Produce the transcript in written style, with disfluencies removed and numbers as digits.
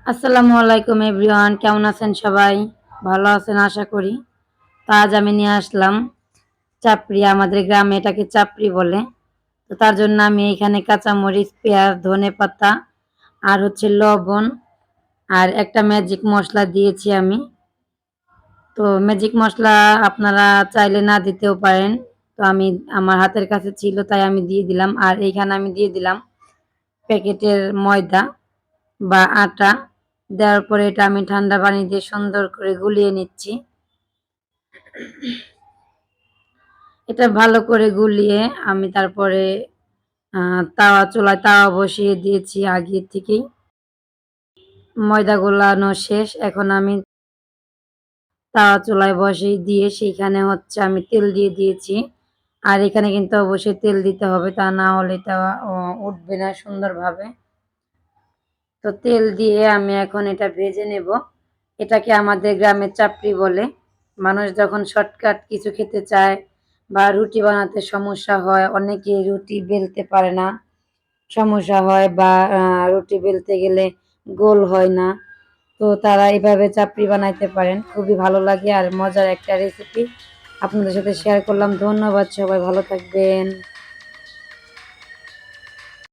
আসসালামু আলাইকুম এভরিওয়ান, কেমন আছেন সবাই? ভালো আছেন আশা করি। তো আজ আমি নিয়ে আসলাম চাপড়ি। আমাদের গ্রামে এটাকে চাপড়ি বলে। তো তার জন্য আমি এখানে কাঁচামরিচ, পেঁয়াজ, ধনেপাতা আর হচ্ছে লবণ আর একটা ম্যাজিক মসলা দিয়েছি আমি। তো ম্যাজিক মসলা আপনারা চাইলে না দিতেও পারেন। তো আমি আমার হাতের কাছে ছিল তাই আমি দিয়ে দিলাম। আর এইখানে আমি দিয়ে দিলাম প্যাকেটের ময়দা বা আটা। দেওয়ার পরে এটা আমি ঠান্ডা পানি দিয়ে সুন্দর করে গুলিয়ে নিচ্ছি। এটা ভালো করে গুলিয়ে আমি তারপরে চুলায় তাওয়া বসিয়ে দিয়েছি আগে থেকেই। ময়দা গোলানো শেষ। এখন আমি তাওয়া চুলায় বসিয়ে দিয়ে সেইখানে হচ্ছে আমি তেল দিয়ে দিয়েছি। আর এখানে কিন্তু অবশ্যই তেল দিতে হবে, তা না হলে এটা উঠবে না সুন্দরভাবে। তো তেল দিয়ে আমি এখন এটা ভেজে নেব। এটাকে আমাদের গ্রামের চাপড়ি বলে। মানুষ যখন শর্টকাট কিছু খেতে চায় বা রুটি বানাতে সমস্যা হয়, অনেকে রুটি বেলতে পারে না, সমস্যা হয় বা রুটি বেলতে গেলে গোল হয় না, তো তারা এভাবে চাপড়ি বানাইতে পারেন। খুবই ভালো লাগে আর মজার একটা রেসিপি আপনাদের সাথে শেয়ার করলাম। ধন্যবাদ, সবাই ভালো থাকবেন।